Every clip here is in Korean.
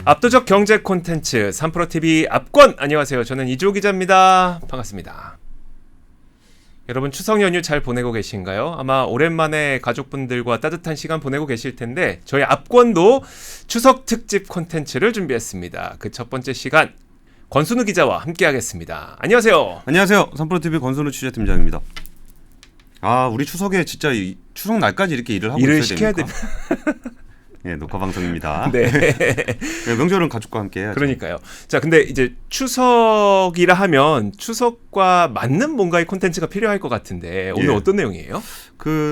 압도적 경제 콘텐츠 3프로TV 압권. 안녕하세요. 저는 이주호 기자입니다. 반갑습니다. 여러분 추석 연휴 잘 보내고 계신가요? 아마 오랜만에 가족분들과 따뜻한 시간 보내고 계실 텐데 저희 압권도 추석 특집 콘텐츠를 준비했습니다. 그 첫 번째 시간 권순우 기자와 함께하겠습니다. 안녕하세요. 안녕하세요. 3프로TV 권순우 취재팀장입니다. 우리 추석에 진짜 추석 날까지 이렇게 일을 하고 있어야 시켜야 됩니까? 네, 녹화 방송입니다. 네. 네, 명절은 가족과 함께 해야죠. 그러니까요. 자, 근데 이제 추석이라 하면 추석과 맞는 뭔가의 콘텐츠가 필요할 것 같은데 오늘 어떤 내용이에요?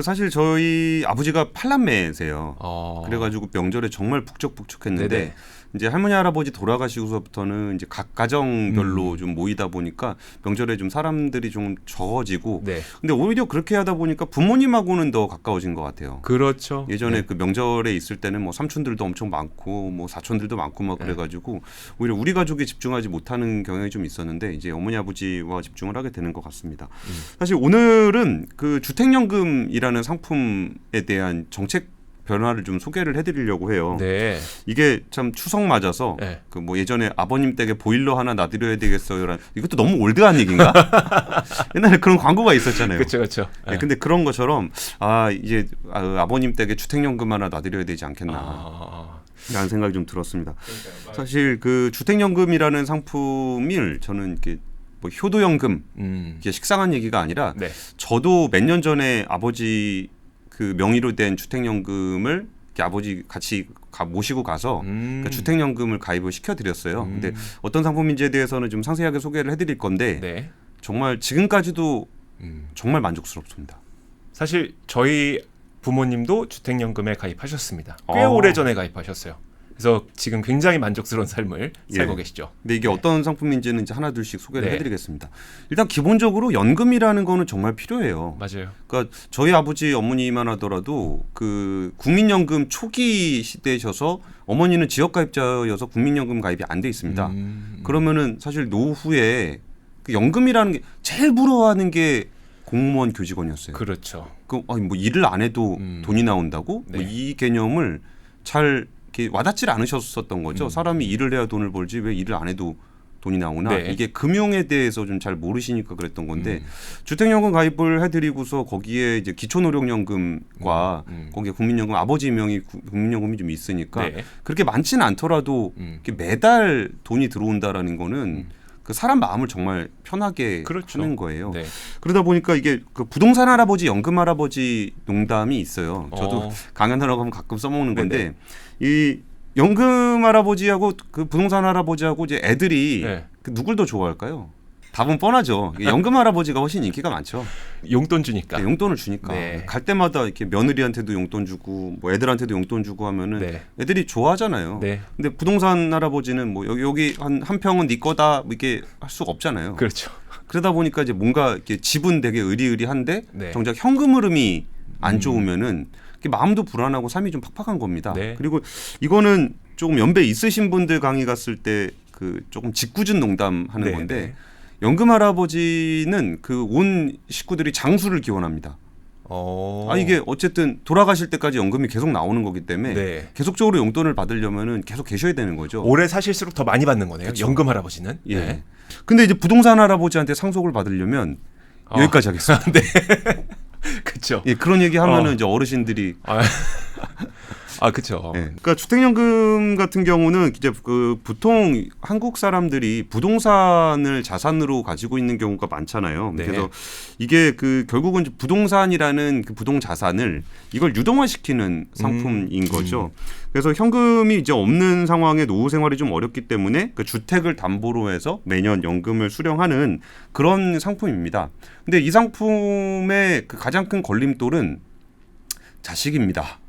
사실 저희 아버지가 팔남매세요. 그래가지고 명절에 정말 북적북적했는데 네네. 이제 할머니 할아버지 돌아가시고서부터는 이제 각 가정별로 좀 모이다 보니까 명절에 좀 사람들이 좀 적어지고. 네. 근데 오히려 그렇게 하다 보니까 부모님하고는 더 가까워진 것 같아요. 그렇죠. 예전에 네. 그 명절에 있을 때는 뭐 삼촌들도 엄청 많고 뭐 사촌들도 많고 막 그래가지고 오히려 우리 가족에 집중하지 못하는 경향이 좀 있었는데 이제 어머니 아버지와 집중을 하게 되는 것 같습니다. 사실 오늘은 그 주택연금이라는 상품에 대한 정책 변화를 좀 소개를 해드리려고 해요. 네. 이게 참 추석 맞아서 네. 그 뭐 예전에 아버님 댁에 보일러 하나 놔드려야 되겠어요라는 이것도 너무 올드한 얘기인가? 옛날에 그런 광고가 있었잖아요. 그렇죠. 네, 근데 그런 것처럼 이제 아버님 댁에 주택연금 하나 놔드려야 되지 않겠나. 라는 생각이 좀 들었습니다. 사실 그 주택연금이라는 상품을 저는 이렇게 뭐 효도연금 이게 식상한 얘기가 아니라 네. 저도 몇 년 전에 아버지 그 명의로 된 주택연금을 아버지 같이 모시고 가서 그러니까 주택연금을 가입을 시켜드렸어요. 근데 어떤 상품인지에 대해서는 좀 상세하게 소개를 해드릴 건데 네. 정말 지금까지도 정말 만족스럽습니다. 사실 저희 부모님도 주택연금에 가입하셨습니다. 꽤 오래전에 가입하셨어요. 그래서 지금 굉장히 만족스러운 삶을 살고 계시죠. 근데 이게 어떤 상품인지는 이제 하나 둘씩 소개를 네. 해드리겠습니다. 일단 기본적으로 연금이라는 거는 정말 필요해요. 맞아요. 그러니까 저희 아버지 어머니만 하더라도 그 국민연금 초기 시대셔서 어머니는 지역가입자여서 국민연금 가입이 안 돼 있습니다. 그러면은 사실 노후에 그 연금이라는 게 제일 부러워하는 게 공무원 교직원이었어요. 그렇죠. 뭐 일을 안 해도 돈이 나온다고? 네. 뭐 이 개념을 잘 이렇게 와닿질 않으셨었던 거죠. 사람이 일을 해야 돈을 벌지 왜 일을 안 해도 돈이 나오나. 네. 이게 금융에 대해서 좀 잘 모르시니까 그랬던 건데 주택연금 가입을 해드리고서 거기에 이제 기초노령연금과 거기에 국민연금 아버지 명의 국민연금이 좀 있으니까 네. 그렇게 많지는 않더라도 이렇게 매달 돈이 들어온다라는 거는 그 사람 마음을 정말 편하게 그렇죠. 하는 거예요. 네. 그러다 보니까 이게 그 부동산 할아버지, 연금 할아버지 농담이 있어요. 저도 강연하러 가면 가끔 써먹는 건데 이 연금 할아버지하고 그 부동산 할아버지하고 이제 애들이 그 누굴 더 좋아할까요? 답은 뻔하죠. 연금 할아버지가 훨씬 인기가 많죠. 용돈 주니까. 네, 용돈을 주니까 네. 갈 때마다 이렇게 며느리한테도 용돈 주고 뭐 애들한테도 용돈 주고 하면은 네. 애들이 좋아하잖아요. 네. 근데 부동산 할아버지는 뭐 여기 한 평은 네 거다 뭐 이렇게 할 수가 없잖아요. 그렇죠. 그러다 보니까 이제 뭔가 이렇게 집은 되게 의리의리한데 네. 정작 현금 흐름이 안 좋으면은 마음도 불안하고 삶이 좀 팍팍한 겁니다. 네. 그리고 이거는 조금 연배 있으신 분들 강의 갔을 때 그 조금 짓궂은 농담하는 네. 건데 네. 연금 할아버지는 그 온 식구들이 장수를 기원합니다. 이게 어쨌든 돌아가실 때까지 연금이 계속 나오는 거기 때문에 네. 계속적으로 용돈을 받으려면은 계속 계셔야 되는 거죠. 오래 사실수록 더 많이 받는 거네요. 그쵸. 연금 할아버지는. 예. 네. 근데 이제 부동산 할아버지한테 상속을 받으려면 여기까지 하겠습니다. 네. 그렇죠. 예, 그런 얘기 하면은 이제 어르신들이 그렇죠. 네. 그러니까 주택연금 같은 경우는 이제 그 보통 한국 사람들이 부동산을 자산으로 가지고 있는 경우가 많잖아요. 네. 그래서 이게 그 결국은 부동산이라는 그 부동 자산을 이걸 유동화시키는 상품인 거죠. 그래서 현금이 이제 없는 상황에 노후 생활이 좀 어렵기 때문에 그 주택을 담보로 해서 매년 연금을 수령하는 그런 상품입니다. 근데 이 상품의 그 가장 큰 걸림돌은 자식입니다.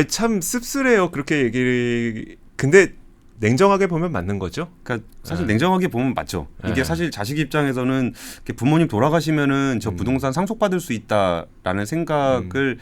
참 씁쓸해요. 그렇게 얘기를. 근데 냉정하게 보면 맞는 거죠. 그러니까 사실 냉정하게 보면 맞죠. 이게 사실 자식 입장에서는 부모님 돌아가시면은 저 부동산 상속받을 수 있다라는 생각을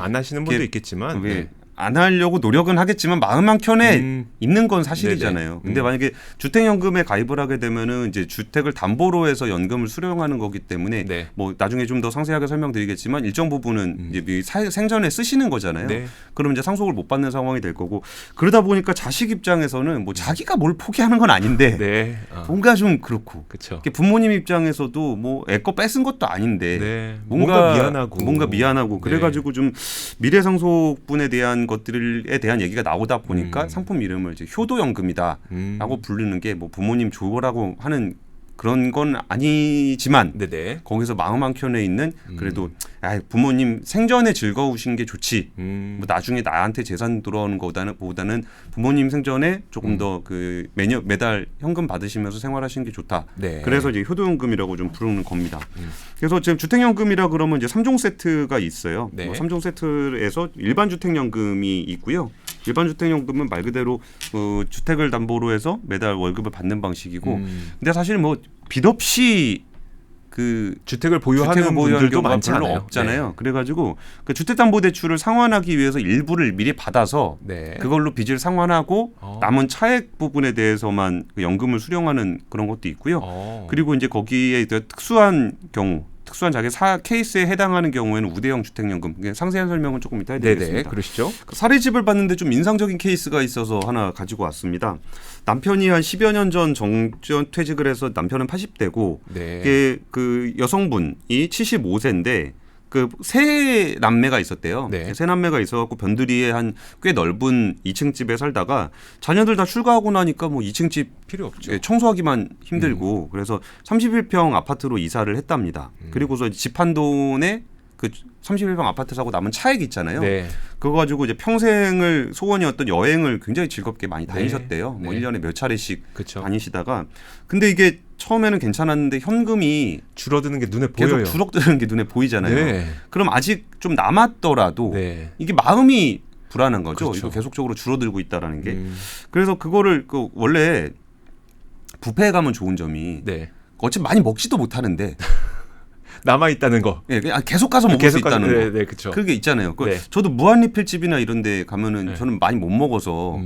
안 하시는 분도 있겠지만 안 하려고 노력은 하겠지만 마음 한켠에 있는 건 사실이잖아요. 네네. 근데 만약에 주택연금에 가입을 하게 되면은 이제 주택을 담보로 해서 연금을 수령하는 거기 때문에 네. 뭐 나중에 좀 더 상세하게 설명드리겠지만 일정 부분은 이제 생전에 쓰시는 거잖아요. 네. 그러면 이제 상속을 못 받는 상황이 될 거고 그러다 보니까 자식 입장에서는 뭐 자기가 뭘 포기하는 건 아닌데 네. 뭔가 좀 그렇고 그렇죠. 부모님 입장에서도 뭐 애 거 뺏은 것도 아닌데 네. 뭔가 미안하고 네. 그래가지고 좀 미래 상속분에 대한 것들에 대한 얘기가 나오다 보니까 상품 이름을 이제 효도연금이다라고 부르는 게 뭐 부모님 좋으라고 하는 그런 건 아니지만 네네. 거기서 마음 한켠에 있는 그래도 부모님 생전에 즐거우신 게 좋지 뭐 나중에 나한테 재산 들어오는 보다는 부모님 생전에 조금 더 그 매달 현금 받으시면서 생활하시는 게 좋다. 네. 그래서 이제 효도연금이라고 좀 부르는 겁니다. 그래서 지금 주택연금이라 그러면 이제 3종 세트가 있어요. 네. 3종 세트에서 일반 주택연금이 있고요. 일반 주택연금은 말 그대로 주택을 담보로 해서 매달 월급을 받는 방식이고 근데 사실 뭐 빚 없이 그 주택을 보유하는 분들도 많지 별로 않아요. 없잖아요. 네. 그래가지고 그 주택담보대출을 상환하기 위해서 일부를 미리 받아서 네. 그걸로 빚을 상환하고 남은 차액 부분에 대해서만 그 연금을 수령하는 그런 것도 있고요. 그리고 이제 거기에 특수한 자기 케이스에 해당하는 경우에는 우대형 주택연금 상세한 설명은 조금 이따 해드리겠습니다. 네네, 그러시죠. 사례집을 봤는데 좀 인상적인 케이스가 있어서 하나 가지고 왔습니다. 남편이 한 10여 년 전 정년 퇴직을 해서 남편은 80대고 네. 그 여성분이 75세인데 그 세 남매가 있었대요. 네. 세 남매가 있어갖고 변두리에 한 꽤 넓은 2층 집에 살다가 자녀들 다 출가하고 나니까 뭐 2층 집 필요 없죠. 청소하기만 힘들고 그래서 31평 아파트로 이사를 했답니다. 그리고서 집 한 돈에 그 31평 아파트 사고 남은 차액 있잖아요. 네. 그거 가지고 이제 평생을 소원이었던 여행을 굉장히 즐겁게 많이 다니셨대요. 네. 뭐 1년에 몇 차례씩 그쵸. 다니시다가 근데 이게 처음에는 괜찮았는데 현금이 줄어드는 게 눈에 계속 보여요. 줄어드는 게 눈에 보이잖아요. 네. 그럼 아직 좀 남았더라도 네. 이게 마음이 불안한 거죠. 그렇죠. 이거 계속적으로 줄어들고 있다라는 게. 그래서 그거를 원래 뷔페에 가면 좋은 점이 네. 어차피 많이 먹지도 못하는데 남아 있다는 거. 예, 그냥 계속 가서 먹을 수 있다는 거. 네, 그렇죠. 그게 있잖아요. 네. 저도 무한리필집이나 이런 데 가면은 네. 저는 많이 못 먹어서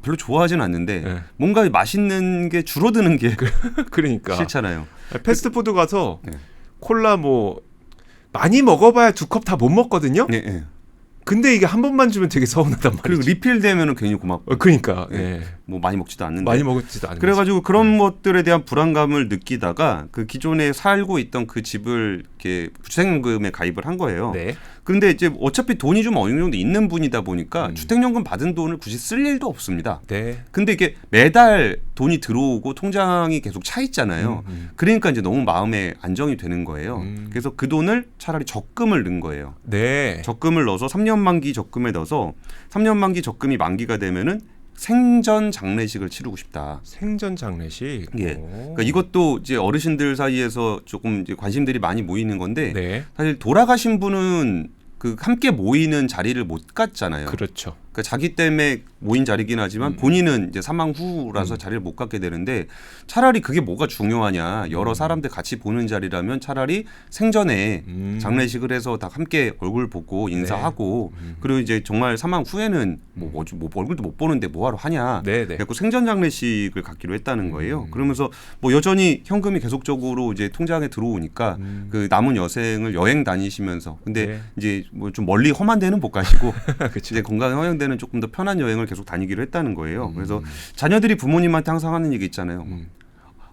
별로 좋아하진 않는데 네. 뭔가 맛있는 게 줄어드는 게 그러니까 싫잖아요. 패스트푸드 가서 네. 콜라 뭐 많이 먹어봐야 2컵 다 못 먹거든요. 네, 네. 근데 이게 한 번만 주면 되게 서운하단 말이죠. 그리고 리필되면은 괜히 고맙고. 그러니까 네. 뭐 많이 먹지도 않는데. 많이 먹지도 않는. 그래가지고 그런 것들에 대한 불안감을 느끼다가 그 기존에 살고 있던 그 집을 이렇게 주택연금에 가입을 한 거예요. 네. 근데 이제 어차피 돈이 좀 어느 정도 있는 분이다 보니까 주택연금 받은 돈을 굳이 쓸 일도 없습니다. 네. 근데 이게 매달 돈이 들어오고 통장이 계속 차 있잖아요. 그러니까 이제 너무 마음에 안정이 되는 거예요. 그래서 그 돈을 차라리 적금을 넣은 거예요. 네. 적금을 넣어서 3년 만기 적금에 넣어서 3년 만기 적금이 만기가 되면은 생전 장례식을 치르고 싶다. 생전 장례식. 예. 오. 그러니까 이것도 이제 어르신들 사이에서 조금 이제 관심들이 많이 모이는 건데 네. 사실 돌아가신 분은 그 함께 모이는 자리를 못 갔잖아요. 그렇죠. 그러니까 자기 때문에 모인 자리긴 하지만 본인은 이제 사망 후라서 자리를 못 갖게 되는데 차라리 그게 뭐가 중요하냐. 여러 사람들 같이 보는 자리라면 차라리 생전에 장례식을 해서 다 함께 얼굴 보고 인사하고 그리고 이제 정말 사망 후에는 뭐 얼굴도 못 보는데 뭐하러 하냐. 네, 네. 그래서 생전 장례식을 갖기로 했다는 거예요. 그러면서 뭐 여전히 현금이 계속적으로 이제 통장에 들어오니까 그 남은 여생을 여행 다니시면서 근데 네. 이제 뭐 좀 멀리 험한 데는 못 가시고 그렇죠. 이제 건강한 허용되는 조금 더 편한 여행을 계속 다니기로 했다는 거예요. 그래서 자녀들이 부모님한테 항상 하는 얘기 있잖아요.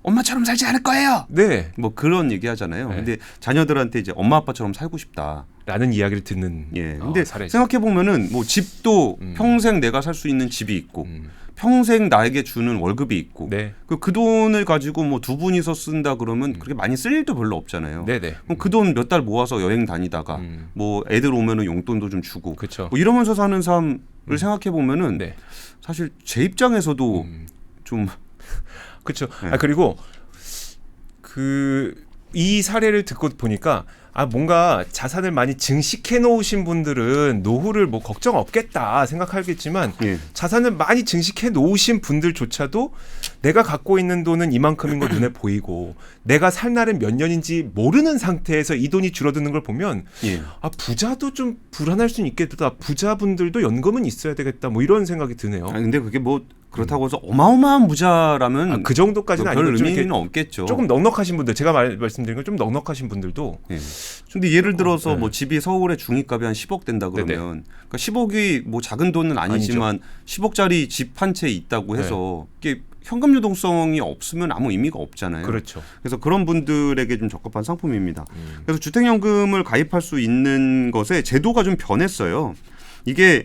엄마처럼 살지 않을 거예요. 네. 뭐 그런 얘기 하잖아요. 네. 근데 자녀들한테 이제 엄마 아빠처럼 살고 싶다. 라는 이야기를 듣는. 예. 근데 사례죠. 생각해 보면은 뭐 집도 평생 내가 살 수 있는 집이 있고 평생 나에게 주는 월급이 있고 네. 그 돈을 가지고 뭐 두 분이서 쓴다 그러면 그렇게 많이 쓸 일도 별로 없잖아요. 네네. 그럼 그 돈 몇 달 모아서 여행 다니다가 뭐 애들 오면은 용돈도 좀 주고 그렇죠. 뭐 이러면서 사는 삶을 생각해 보면은 네. 사실 제 입장에서도 좀 그렇죠. 네. 그리고 그 이 사례를 듣고 보니까 뭔가 자산을 많이 증식해 놓으신 분들은 노후를 뭐 걱정 없겠다 생각하겠지만 예. 자산을 많이 증식해 놓으신 분들조차도 내가 갖고 있는 돈은 이만큼인 거 눈에 보이고 내가 살 날은 몇 년인지 모르는 상태에서 이 돈이 줄어드는 걸 보면 예. 부자도 좀 불안할 수는 있겠다. 부자분들도 연금은 있어야 되겠다. 뭐 이런 생각이 드네요. 아니, 근데 그게 뭐 그렇다고 해서 어마어마한 부자라면 그 정도까지는 별 아니고 좀 의미는 이렇게 없겠죠. 조금 넉넉하신 분들 제가 말씀드린 건 좀 넉넉하신 분들도 예. 근데 예를 들어서 네. 뭐 집이 서울의 중위값이 한 10억 된다 그러면 그러니까 10억이 뭐 작은 돈은 아니지만 10억짜리 집 한 채 있다고 해서 이게 현금 유동성이 없으면 아무 의미가 없잖아요. 그렇죠. 그래서 그런 분들에게 좀 적합한 상품입니다. 그래서 주택연금을 가입할 수 있는 것에 제도가 좀 변했어요. 이게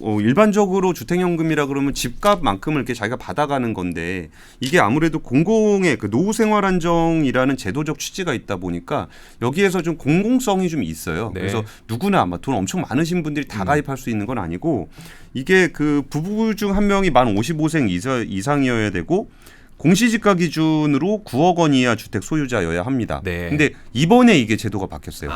일반적으로 주택연금이라 그러면 집값만큼을 이렇게 자기가 받아가는 건데 이게 아무래도 공공의 그 노후생활안정이라는 제도적 취지가 있다 보니까 여기에서 좀 공공성이 좀 있어요. 네. 그래서 누구나 아마 돈 엄청 많으신 분들이 다 가입할 수 있는 건 아니고 이게 그 부부 중 한 명이 만 55세 이상이어야 되고 공시지가 기준으로 9억 원 이하 주택 소유자여야 합니다. 네. 근데 이번에 이게 제도가 바뀌었어요.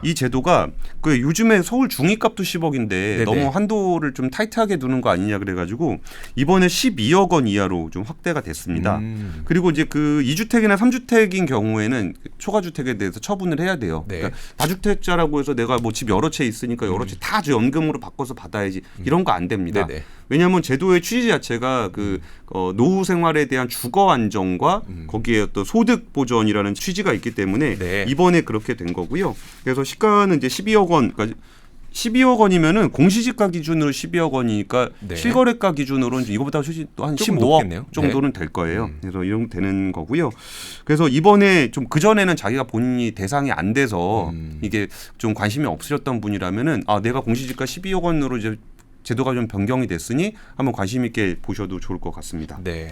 이 제도가 그 요즘에 서울 중위값도 10억인데 네네. 너무 한도를 좀 타이트하게 두는 거 아니냐 그래가지고 이번에 12억 원 이하로 좀 확대가 됐습니다. 그리고 이제 그 2주택이나 3주택인 경우에는 초과주택에 대해서 처분을 해야 돼요. 네. 그러니까 다주택자라고 해서 내가 뭐 집 여러 채 있으니까 여러 채 다 연금으로 바꿔서 받아야지 이런 거 안 됩니다. 네네. 왜냐하면 제도의 취지 자체가 노후 생활에 대한 주거 안정과 거기에 또 소득 보전이라는 취지가 있기 때문에 네. 이번에 그렇게 된 거고요. 그래서 시가는 이제 12억 원, 그러니까 12억 원이면은 공시지가 기준으로 12억 원이니까 네. 실거래가 기준으로는 이거보다 또 한 조금 15억 높겠네요. 정도는 될 거예요. 그래서 이 정도 되는 거고요. 그래서 이번에 좀 그전에는 자기가 본인이 대상이 안 돼서 이게 좀 관심이 없으셨던 분이라면은 내가 공시지가 12억 원으로 이제 제도가 좀 변경이 됐으니 한번 관심 있게 보셔도 좋을 것 같습니다. 네.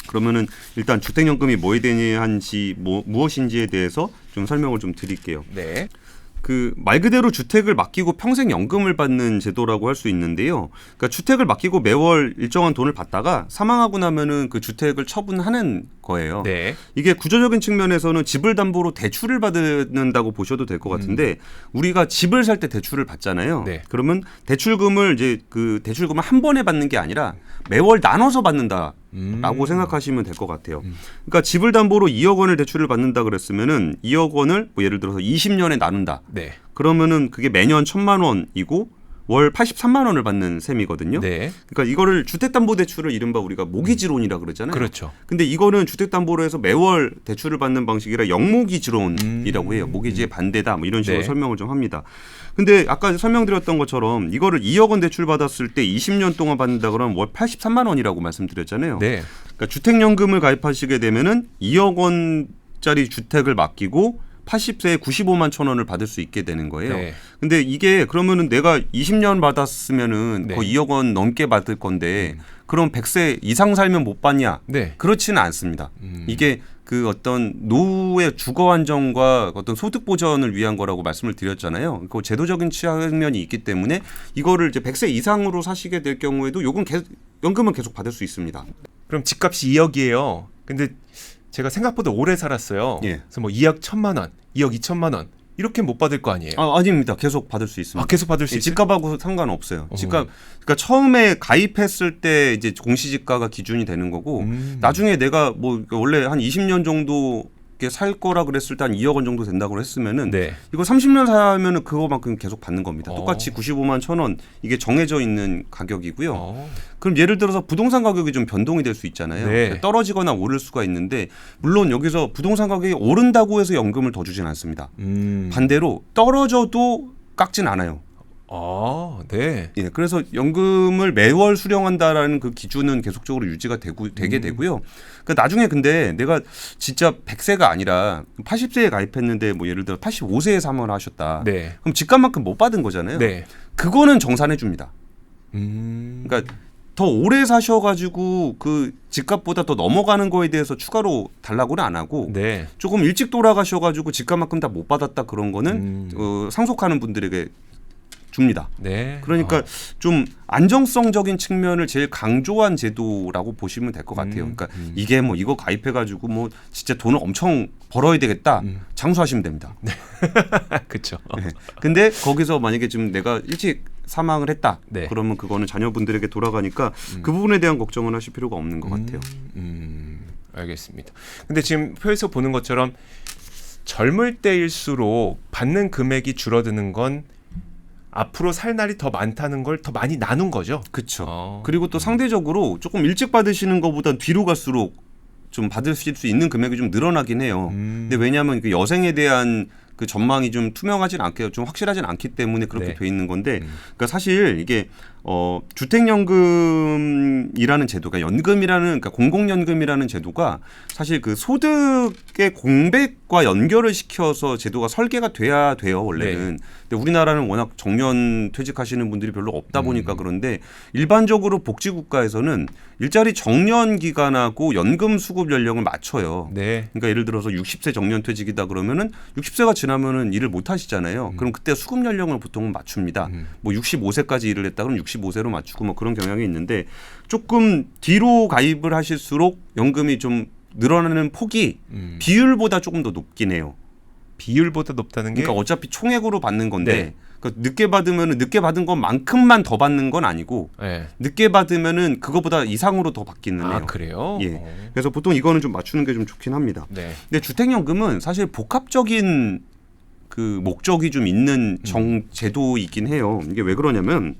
그러면은 일단 주택연금이 뭐에 대한지 무엇인지에 대해서 좀 설명을 좀 드릴게요. 네. 말 그대로 주택을 맡기고 평생 연금을 받는 제도라고 할 수 있는데요. 그러니까 주택을 맡기고 매월 일정한 돈을 받다가 사망하고 나면은 그 주택을 처분하는 거예요. 네. 이게 구조적인 측면에서는 집을 담보로 대출을 받는다고 보셔도 될 것 같은데 우리가 집을 살 때 대출을 받잖아요. 네. 그러면 대출금을 이제 그 대출금을 한 번에 받는 게 아니라 매월 나눠서 받는다. 라고 생각하시면 될 것 같아요. 그러니까 집을 담보로 2억 원을 대출을 받는다 그랬으면은 2억 원을 뭐 예를 들어서 20년에 나눈다. 네. 그러면은 그게 매년 1,000만 원이고 월 83만 원을 받는 셈이거든요. 네. 그러니까 이거를 주택담보대출을 이른바 우리가 모기지론이라 그러잖아요. 그렇죠. 근데 이거는 주택담보로 해서 매월 대출을 받는 방식이라 영모기지론이라고 해요. 모기지의 반대다 뭐 이런 식으로 네. 설명을 좀 합니다. 근데 아까 설명드렸던 것처럼 이거를 2억 원 대출 받았을 때 20년 동안 받는다 그러면 월 83만 원이라고 말씀드렸잖아요. 네. 그러니까 주택연금을 가입하시게 되면은 2억 원짜리 주택을 맡기고 80세에 95만 천 원을 받을 수 있게 되는 거예요. 네. 근데 이게 그러면은 내가 20년 받았으면은 네. 거의 2억 원 넘게 받을 건데 그럼 100세 이상 살면 못 받냐? 네. 그렇지는 않습니다. 이게 그 어떤 노후의 주거 안정과 어떤 소득 보전을 위한 거라고 말씀을 드렸잖아요. 그 제도적인 측면이 있기 때문에 이거를 이제 100세 이상으로 사시게 될 경우에도 연금은 계속 받을 수 있습니다. 그럼 집값이 2억이에요. 근데 제가 생각보다 오래 살았어요. 예. 그래서 뭐 2억 1,000만 원, 2억 2천만 원 이렇게 못 받을 거 아니에요. 아닙니다. 계속 받을 수 있습니다. 계속 받을 수 있어요? 집값하고 상관없어요. 그러니까 처음에 가입했을 때 이제 공시지가가 기준이 되는 거고 나중에 내가 뭐 원래 한 20년 정도 살 거라 그랬을 때 한 2억 원 정도 된다고 했으면은 네. 이거 30년 살면은 그거만큼 계속 받는 겁니다. 똑같이 95만 천 원 이게 정해져 있는 가격이고요. 그럼 예를 들어서 부동산 가격이 좀 변동이 될 수 있잖아요. 네. 떨어지거나 오를 수가 있는데 물론 여기서 부동산 가격이 오른다고 해서 연금을 더 주진 않습니다. 반대로 떨어져도 깎진 않아요. 네. 예, 그래서 연금을 매월 수령한다라는 그 기준은 계속적으로 유지가 되게 되고요. 그러니까 나중에 근데 내가 진짜 100세가 아니라 80세에 가입했는데 뭐 예를 들어 85세에 사망을 하셨다. 네. 그럼 집값만큼 못 받은 거잖아요. 네. 그거는 정산해 줍니다. 그러니까 더 오래 사셔가지고 그 집값보다 더 넘어가는 거에 대해서 추가로 달라고는 안 하고 네. 조금 일찍 돌아가셔가지고 집값만큼 다 못 받았다 그런 거는 상속하는 분들에게 줍니다. 네. 그러니까 좀 안정성적인 측면을 제일 강조한 제도라고 보시면 될 것 같아요. 그러니까 이게 뭐 이거 가입해가지고 뭐 진짜 돈을 엄청 벌어야 되겠다. 장수하시면 됩니다. 그렇죠. 네. 근데 거기서 만약에 좀 내가 일찍 사망을 했다. 네. 그러면 그거는 자녀분들에게 돌아가니까 그 부분에 대한 걱정은 하실 필요가 없는 것 같아요. 알겠습니다. 근데 지금 표에서 보는 것처럼 젊을 때일수록 받는 금액이 줄어드는 건 앞으로 살 날이 더 많다는 걸 더 많이 나눈 거죠. 그렇죠. 그리고 또 상대적으로 조금 일찍 받으시는 것보다 뒤로 갈수록 좀 받으실 수 있는 금액이 좀 늘어나긴 해요. 근데 왜냐하면 그 여생에 대한 그 전망이 좀 투명하진 않게 좀 확실하진 않기 때문에 그렇게 네. 돼 있는 건데, 그러니까 사실 이게 주택연금이라는 제도가 연금이라는 그러니까 공공연금이라는 제도가 사실 그 소득의 공백과 연결을 시켜서 제도가 설계가 돼야 돼요 원래는. 네. 근데 우리나라는 워낙 정년 퇴직하시는 분들이 별로 없다 보니까 그런데 일반적으로 복지국가에서는 일자리 정년 기간하고 연금 수급 연령을 맞춰요. 네. 그러니까 예를 들어서 60세 정년 퇴직이다 그러면은 60세가 지나면은 일을 못 하시잖아요. 그럼 그때 수급 연령을 보통은 맞춥니다. 뭐 65세까지 일을 했다 그러면 65세로 맞추고 뭐 그런 경향이 있는데 조금 뒤로 가입을 하실수록 연금이 좀 늘어나는 폭이 비율보다 조금 더 높긴 해요. 비율보다 높다는 게 그러니까 어차피 총액으로 받는 건데 네. 그러니까 늦게 받으면은 늦게 받은 것만큼만 더 받는 건 아니고 네. 늦게 받으면은 그거보다 이상으로 더 받기는 해요. 아, 그래요? 예. 그래서 보통 이거는 좀 맞추는 게 좀 좋긴 합니다. 네. 근데 주택연금은 사실 복합적인 그 목적이 좀 있는 제도이긴 해요. 이게 왜 그러냐면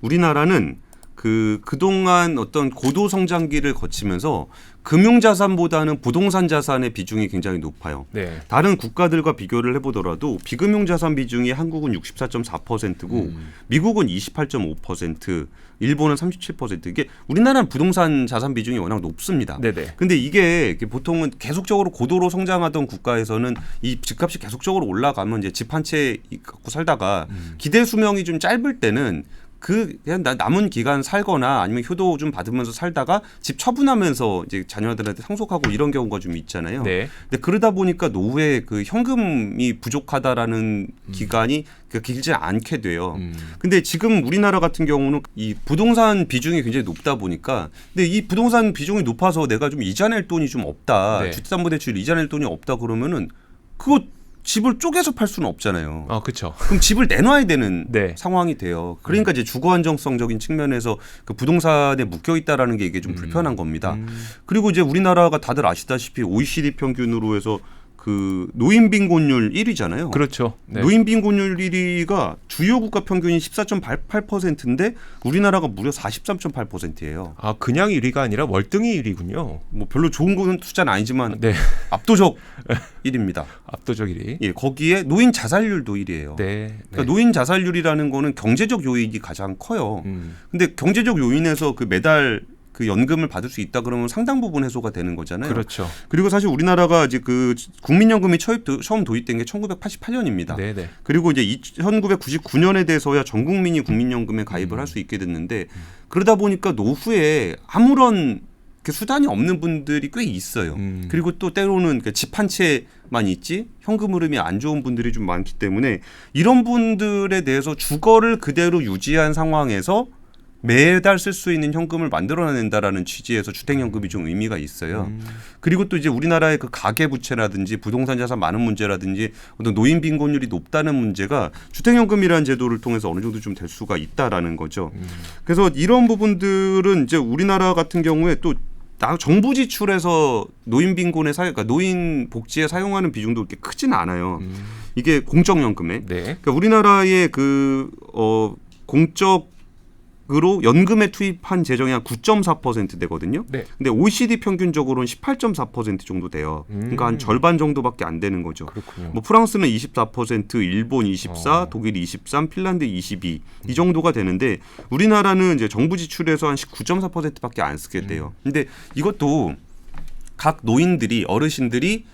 우리나라는 그동안 어떤 고도 성장기를 거치면서 금융자산보다는 부동산 자산의 비중이 굉장히 높아요. 네. 다른 국가들과 비교를 해보더라도 비금융자산 비중이 한국은 64.4%고 미국은 28.5%, 일본은 37%. 이게 우리나라는 부동산 자산 비중이 워낙 높습니다. 네네. 근데 이게 보통은 계속적으로 고도로 성장하던 국가에서는 이 집값이 계속적으로 올라가면 이제 집 한 채 갖고 살다가 기대 수명이 좀 짧을 때는 그냥 남은 기간 살거나 아니면 효도 좀 받으면서 살다가 집 처분하면서 이제 자녀들한테 상속하고 이런 경우가 좀 있잖아요. 네. 근데 그러다 보니까 노후에 그 현금이 부족하다라는 기간이 길지 않게 돼요. 근데 지금 우리나라 같은 경우는 이 부동산 비중이 굉장히 높다 보니까 근데 이 부동산 비중이 높아서 내가 좀 이자 낼 돈이 좀 없다. 네. 주택담보대출 이자 낼 돈이 없다 그러면은 그거 집을 쪼개서 팔 수는 없잖아요. 그렇죠. 그럼 집을 내놔야 되는 네. 상황이 돼요. 그러니까 이제 주거 안정성적인 측면에서 그 부동산에 묶여 있다라는 게 이게 좀 불편한 겁니다. 그리고 이제 우리나라가 다들 아시다시피 OECD 평균으로 해서 그 노인 빈곤율 1위잖아요. 그렇죠. 네. 노인 빈곤율 1위가 주요 국가 평균이 14.88%인데 우리나라가 무려 43.8%예요. 아, 그냥 1위가 아니라 월등히 1위군요. 뭐 별로 좋은 건 숫자는 아니지만 네. 압도적 1위입니다. 압도적 1위. 예, 거기에 노인 자살률도 1위예요. 네. 그러니까 노인 자살률이라는 거는 경제적 요인이 가장 커요. 근데 경제적 요인에서 그 매달 그 연금을 받을 수 있다 그러면 상당 부분 해소가 되는 거잖아요. 그렇죠. 그리고 사실 우리나라가 이제 그 국민연금이 처음 도입된 게 1988년입니다. 네네. 그리고 이제 1999년에 돼서야 전 국민이 국민연금에 가입을 할 수 있게 됐는데 그러다 보니까 노후에 아무런 수단이 없는 분들이 꽤 있어요. 그리고 또 때로는 집 한 채만 있지 현금 흐름이 안 좋은 분들이 좀 많기 때문에 이런 분들에 대해서 주거를 그대로 유지한 상황에서 매달 쓸 수 있는 현금을 만들어낸다라는 취지에서 주택연금이 좀 의미가 있어요. 그리고 또 이제 우리나라의 그 가계부채라든지 부동산 자산 많은 문제라든지 어떤 노인 빈곤율이 높다는 문제가 주택연금이라는 제도를 통해서 어느 정도 좀 될 수가 있다라는 거죠. 그래서 이런 부분들은 이제 우리나라 같은 경우에 또 정부 지출에서 노인 빈곤에 그러니까 노인 복지에 사용하는 비중도 그렇게 크지는 않아요. 이게 공적연금에. 네. 그러니까 우리나라의 공적으로 연금에 투입한 재정이 한 9.4% 되거든요. 네. 근데 OECD 평균적으로는 18.4% 정도 돼요. 그러니까 한 절반 정도밖에 안 되는 거죠. 그렇군요. 뭐 프랑스는 24%, 일본 24, 독일 23, 핀란드 22 이 정도가 되는데 우리나라는 이제 정부 지출에서 한 19.4%밖에 안 쓰게 돼요. 근데 이것도 각 노인들이 어르신들이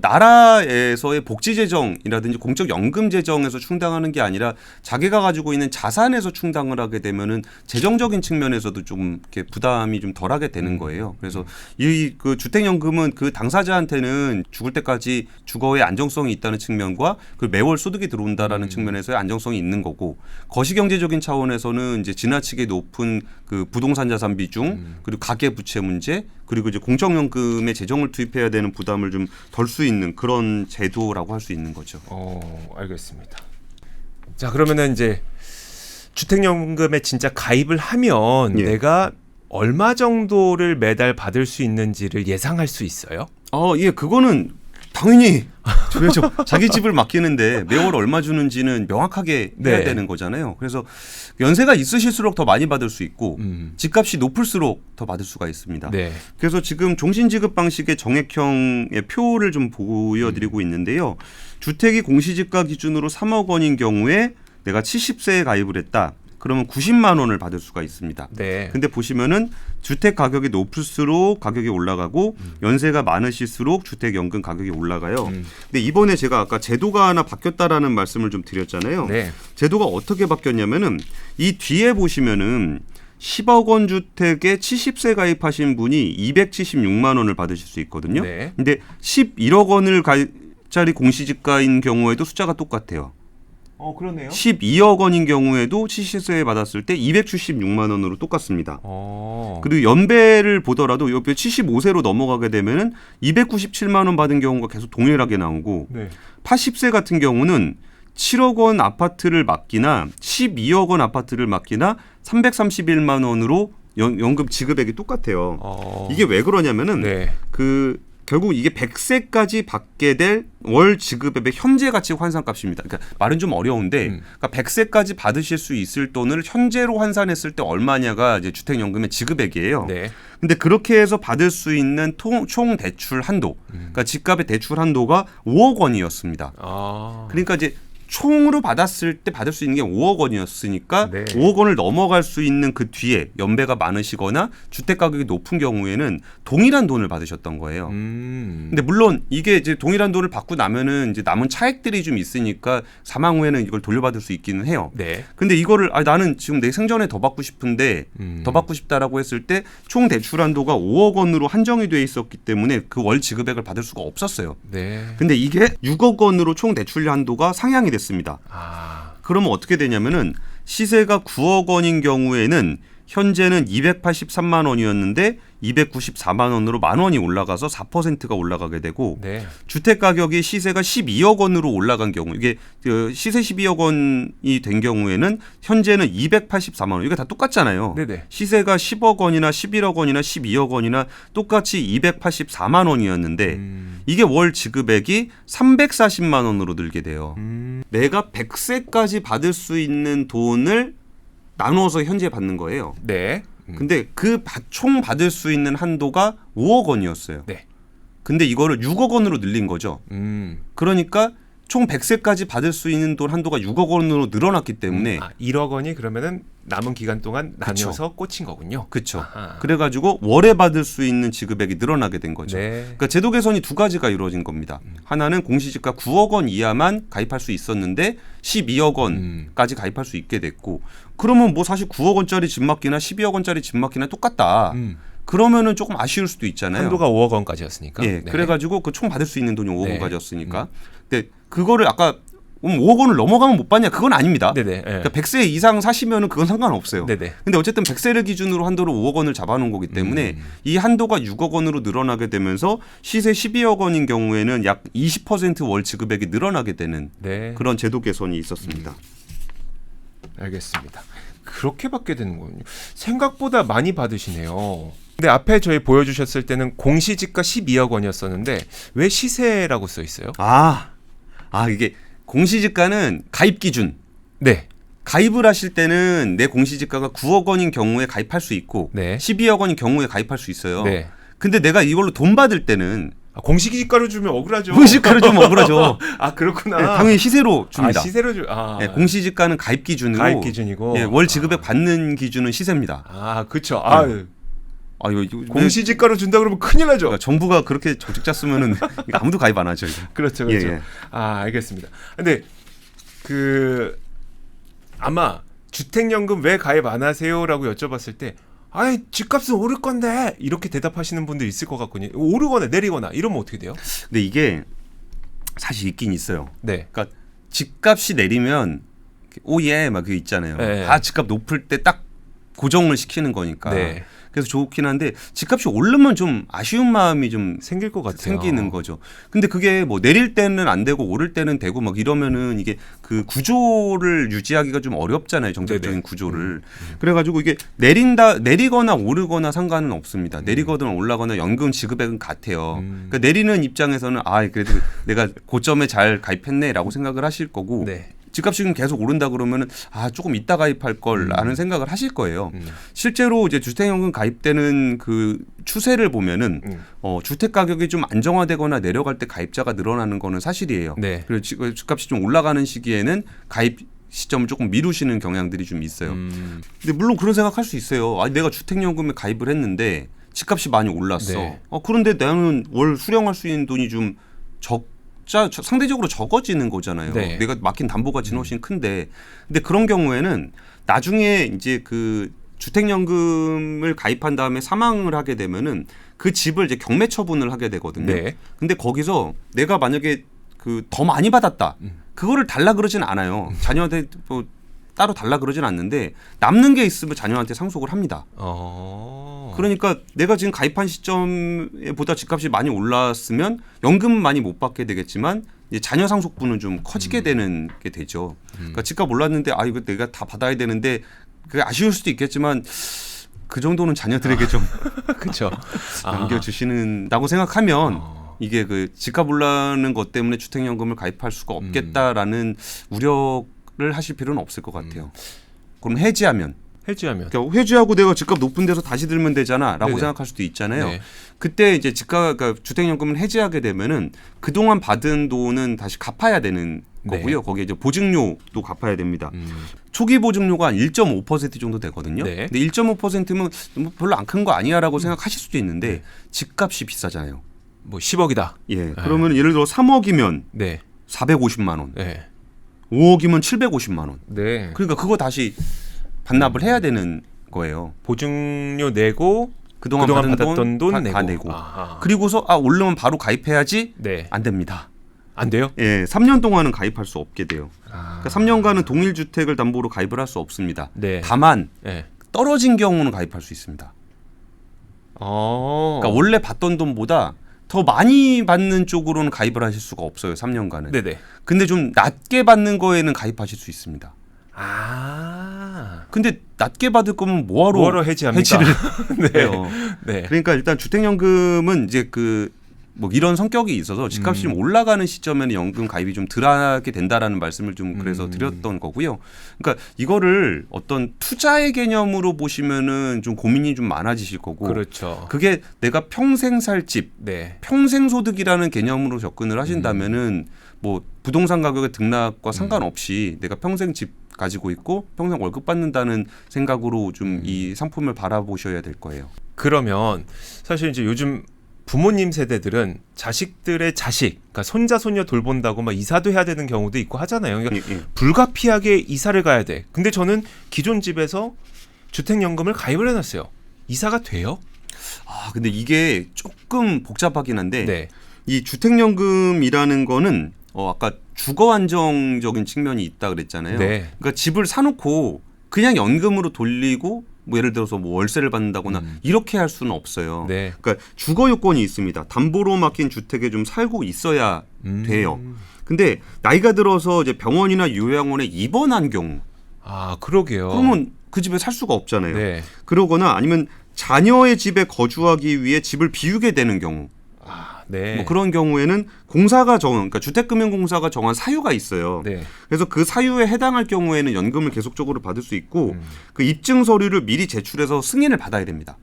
나라에서의 복지 재정이라든지 공적 연금 재정에서 충당하는 게 아니라 자기가 가지고 있는 자산에서 충당을 하게 되면은 재정적인 측면에서도 좀 이렇게 부담이 좀 덜하게 되는 거예요. 그래서 이 그 주택연금은 그 당사자한테는 죽을 때까지 주거의 안정성이 있다는 측면과 그 매월 소득이 들어온다라는 측면에서의 안정성이 있는 거고, 거시경제적인 차원에서는 이제 지나치게 높은 그 부동산 자산 비중, 그리고 가계 부채 문제, 그리고 이제 공적연금에 재정을 투입해야 되는 부담을 좀 덜 수 있는 그런 제도라고 할 수 있는 거죠. 알겠습니다. 자, 그러면은 이제 주택연금에 진짜 가입을 하면 예. 내가 얼마 정도를 매달 받을 수 있는지를 예상할 수 있어요? 예, 그거는 당연히 줘야죠. 자기 집을 맡기는데 매월 얼마 주는지는 명확하게 해야 네. 되는 거잖아요. 그래서 연세가 있으실수록 더 많이 받을 수 있고 집값이 높을수록 더 받을 수가 있습니다. 네. 그래서 지금 종신지급 방식의 정액형의 표를 좀 보여드리고 있는데요. 주택이 공시지가 기준으로 3억 원인 경우에 내가 70세에 가입을 했다. 그러면 90만 원을 받을 수가 있습니다. 네. 근데 보시면은 주택 가격이 높을수록 가격이 올라가고 연세가 많으실수록 주택 연금 가격이 올라가요. 근데 이번에 제가 아까 제도가 하나 바뀌었다라는 말씀을 좀 드렸잖아요. 네. 제도가 어떻게 바뀌었냐면은 이 뒤에 보시면은 10억 원 주택에 70세 가입하신 분이 276만 원을 받으실 수 있거든요. 네. 근데 11억 원을 짜리 공시지가인 경우에도 숫자가 똑같아요. 그러네요. 12억 원인 경우에도 70세에 받았을 때 276만 원으로 똑같습니다. 그리고 연배를 보더라도 옆에 75세로 넘어가게 되면은 297만 원 받은 경우가 계속 동일하게 나오고, 네. 80세 같은 경우는 7억 원 아파트를 맡기나 12억 원 아파트를 맡기나 331만 원으로 연금 지급액이 똑같아요. 이게 왜 그러냐면은 네. 결국 이게 100세까지 받게 될 월 지급액의 현재 가치 환산값입니다. 그러니까 말은 좀 어려운데, 그러니까 100세까지 받으실 수 있을 돈을 현재로 환산했을 때 얼마냐가 이제 주택연금의 지급액이에요. 네. 근데 그렇게 해서 받을 수 있는 총 대출 한도, 그러니까 집값의 대출 한도가 5억 원이었습니다. 그러니까 이제 총으로 받았을 때 받을 수 있는 게 5억 원이었으니까 네. 5억 원을 넘어갈 수 있는 그 뒤에 연배가 많으시거나 주택 가격이 높은 경우에는 동일한 돈을 받으셨던 거예요. 근데 물론 이게 이제 동일한 돈을 받고 나면은 이제 남은 차액들이 좀 있으니까 사망 후에는 이걸 돌려받을 수 있기는 해요. 네. 근데 이거를 나는 지금 내 생전에 더 받고 싶은데 더 받고 싶다라고 했을 때 총 대출 한도가 5억 원으로 한정이 돼 있었기 때문에 그 월 지급액을 받을 수가 없었어요. 네. 근데 이게 6억 원으로 총 대출 한도가 상향이 됐습니다. 그러면 어떻게 되냐면은 시세가 9억 원인 경우에는 현재는 283만 원이었는데 294만 원으로 만 원이 올라가서 4%가 올라가게 되고, 네. 주택 가격이 시세가 12억 원으로 올라간 경우, 이게 시세 12억 원이 된 경우에는 현재는 284만 원. 이게 다 똑같잖아요. 네네. 시세가 10억 원이나 11억 원이나 12억 원이나 똑같이 284만 원이었는데 이게 월 지급액이 340만 원으로 늘게 돼요. 내가 100세까지 받을 수 있는 돈을 나누어서 현재 받는 거예요. 네. 근데 총 받을 수 있는 한도가 5억 원이었어요. 네. 근데 이거를 6억 원으로 늘린 거죠. 그러니까 총 100세까지 받을 수 있는 돈 한도가 6억 원으로 늘어났기 때문에 1억 원이 그러면은 남은 기간 동안 나뉘어서 꽂힌 거군요. 그렇죠. 그래가지고 월에 받을 수 있는 지급액이 늘어나게 된 거죠. 네. 그러니까 제도 개선이 두 가지가 이루어진 겁니다. 하나는 공시지가 9억 원 이하만 가입할 수 있었는데 12억 원까지 가입할 수 있게 됐고, 그러면 뭐 사실 9억 원짜리 집 맡기나 12억 원짜리 집 맡기나 똑같다. 그러면은 조금 아쉬울 수도 있잖아요. 한도가 5억 원까지였으니까. 예, 네. 그래가지고 그 총 받을 수 있는 돈이 5억 네. 원까지였으니까. 근데 그거를 아까 5억 원을 넘어가면 못 받냐? 그건 아닙니다. 네네. 예. 그러니까 100세 이상 사시면은 그건 상관없어요. 네네. 근데 어쨌든 100세를 기준으로 한도로 5억 원을 잡아놓은 거기 때문에 이 한도가 6억 원으로 늘어나게 되면서 시세 12억 원인 경우에는 약 20%월 지급액이 늘어나게 되는 네. 그런 제도 개선이 있었습니다. 알겠습니다. 그렇게 받게 되는 거군요. 생각보다 많이 받으시네요. 근데 앞에 저희 보여주셨을 때는 공시지가 12억 원이었었는데 왜 시세라고 써 있어요? 이게 공시지가는 가입 기준. 네. 가입을 하실 때는 내 공시지가가 9억 원인 경우에 가입할 수 있고 네. 12억 원인 경우에 가입할 수 있어요. 네. 근데 내가 이걸로 돈 받을 때는 공시지가로 주면 억울하죠. 공시지가로 좀 억울하죠. 그렇구나. 네, 당연히 시세로 줍니다. 시세로 네, 공시지가는 가입 기준이고 가입 기준이고. 월 지급액 받는 기준은 시세입니다. 그렇죠. 네. 이거 공시지가로 준다 그러면 큰일 나죠. 그러니까 정부가 그렇게 정책자 쓰면은 아무도 가입 안 하죠. 이거. 그렇죠, 그렇죠. 예, 예. 알겠습니다. 근데 아마 주택연금 왜 가입 안 하세요라고 여쭤봤을 때, 집값은 오를 건데 이렇게 대답하시는 분들 있을 것 같거든요. 오르거나 내리거나 이러면 어떻게 돼요? 근데 이게 사실 있긴 있어요. 네. 그러니까 집값이 내리면 오예 막 그 있잖아요. 네. 집값 높을 때 딱 고정을 시키는 거니까. 네. 그래서 좋긴 한데 집값이 오르면 좀 아쉬운 마음이 좀 생길 것 같아요. 생기는 거죠. 근데 그게 뭐 내릴 때는 안 되고 오를 때는 되고 막 이러면은 이게 그 구조를 유지하기가 좀 어렵잖아요. 정책적인 네네. 구조를. 그래가지고 이게 내리거나 오르거나 상관은 없습니다. 내리거나 올라거나 연금 지급액은 같아요. 그러니까 내리는 입장에서는 그래도 내가 고점에 잘 가입했네라고 생각을 하실 거고. 네. 집값이 계속 오른다 그러면은 조금 이따 가입할 걸라는 생각을 하실 거예요. 실제로 이제 주택연금 가입되는 그 추세를 보면은 주택 가격이 좀 안정화되거나 내려갈 때 가입자가 늘어나는 거는 사실이에요. 네. 그리고 집값이 좀 올라가는 시기에는 가입 시점을 조금 미루시는 경향들이 좀 있어요. 근데 물론 그런 생각할 수 있어요. 내가 주택연금에 가입을 했는데 집값이 많이 올랐어. 네. 그런데 나는 월 수령할 수 있는 돈이 좀 상대적으로 적어지는 거잖아요. 네. 내가 맡긴 담보 가치는 훨씬 큰데, 근데 그런 경우에는 나중에 이제 그 주택연금을 가입한 다음에 사망을 하게 되면은 그 집을 이제 경매 처분을 하게 되거든요. 네. 근데 거기서 내가 만약에 그 더 많이 받았다, 그거를 달라 그러진 않아요. 자녀한테 뭐 따로 달라 그러진 않는데 남는 게 있으면 자녀한테 상속을 합니다. 그러니까 내가 지금 가입한 시점보다 집값이 많이 올랐으면 연금은 많이 못 받게 되겠지만 이제 자녀 상속분은 좀 커지게 되는 게 되죠. 그러니까 집값 올랐는데 이거 내가 다 받아야 되는데 그게 아쉬울 수도 있겠지만 그 정도는 자녀들에게 좀 그렇죠. 남겨주시는다고 생각하면 이게 그 집값 올라는 것 때문에 주택연금을 가입할 수가 없겠다라는 우려를 하실 필요는 없을 것 같아요. 그럼 해지하면 그러니까 해지하고 내가 집값 높은 데서 다시 들면 되잖아라고 네네. 생각할 수도 있잖아요. 네. 그때 이제 그러니까 주택연금을 해지하게 되면은 그동안 받은 돈은 다시 갚아야 되는 거고요. 네. 거기에 이제 보증료도 갚아야 됩니다. 초기 보증료가 한 1.5% 정도 되거든요. 네. 근데 1.5%면 뭐 별로 안 큰 거 아니야라고 생각하실 수도 있는데 집값이 비싸잖아요. 뭐 10억이다. 예. 그러면 예를 들어 3억이면 네. 450만 원, 네. 5억이면 750만 원. 네. 그러니까 그거 다시 반납을 해야 되는 거예요. 보증료 내고 그동안 받았던 돈 다 내고. 내고. 아하. 그리고서 오르면 바로 가입해야지. 네. 안 됩니다. 안 돼요? 예, 3년 동안은 가입할 수 없게 돼요. 아. 그러니까 3년간은 동일 주택을 담보로 가입을 할 수 없습니다. 네. 다만 네. 떨어진 경우는 가입할 수 있습니다. 그러니까 원래 받던 돈보다 더 많이 받는 쪽으로는 가입을 하실 수가 없어요. 3년간은. 네네. 근데 좀 낮게 받는 거에는 가입하실 수 있습니다. 근데 낮게 받을 거면 뭐하러 해지합니까? 해지를 네. 해요. 네. 그러니까 일단 주택연금은 이제 뭐 이런 성격이 있어서 집값이 좀 올라가는 시점에는 연금 가입이 좀 덜하게 된다라는 말씀을 좀 그래서 드렸던 거고요. 그러니까 이거를 어떤 투자의 개념으로 보시면은 좀 고민이 좀 많아지실 거고. 그렇죠. 그게 내가 평생 살 집, 네. 평생 소득이라는 개념으로 접근을 하신다면은 뭐 부동산 가격의 등락과 상관없이 내가 평생 집 가지고 있고 평생 월급 받는다는 생각으로 좀 이 상품을 바라보셔야 될 거예요. 그러면 사실 이제 요즘 부모님 세대들은 자식들의 자식, 그러니까 손자 손녀 돌본다고 막 이사도 해야 되는 경우도 있고 하잖아요. 그러니까 예. 불가피하게 이사를 가야 돼. 근데 저는 기존 집에서 주택연금을 가입을 해놨어요. 이사가 돼요? 근데 이게 조금 복잡하긴 한데 네. 이 주택연금이라는 거는 아까 주거 안정적인 측면이 있다 그랬잖아요. 네. 그러니까 집을 사놓고 그냥 연금으로 돌리고 뭐 예를 들어서 뭐 월세를 받는다거나 이렇게 할 수는 없어요. 네. 그러니까 주거 요건이 있습니다. 담보로 맡긴 주택에 좀 살고 있어야 돼요. 근데 나이가 들어서 이제 병원이나 요양원에 입원한 경우, 그러게요. 그러면 그 집에 살 수가 없잖아요. 네. 그러거나 아니면 자녀의 집에 거주하기 위해 집을 비우게 되는 경우. 네. 뭐 그런 경우에는 그러니까 주택금융공사가 정한 사유가 있어요. 네. 그래서 그 사유에 해당할 경우에는 연금을 계속적으로 받을 수 있고 그 입증 서류를 미리 제출해서 승인을 받아야 됩니다.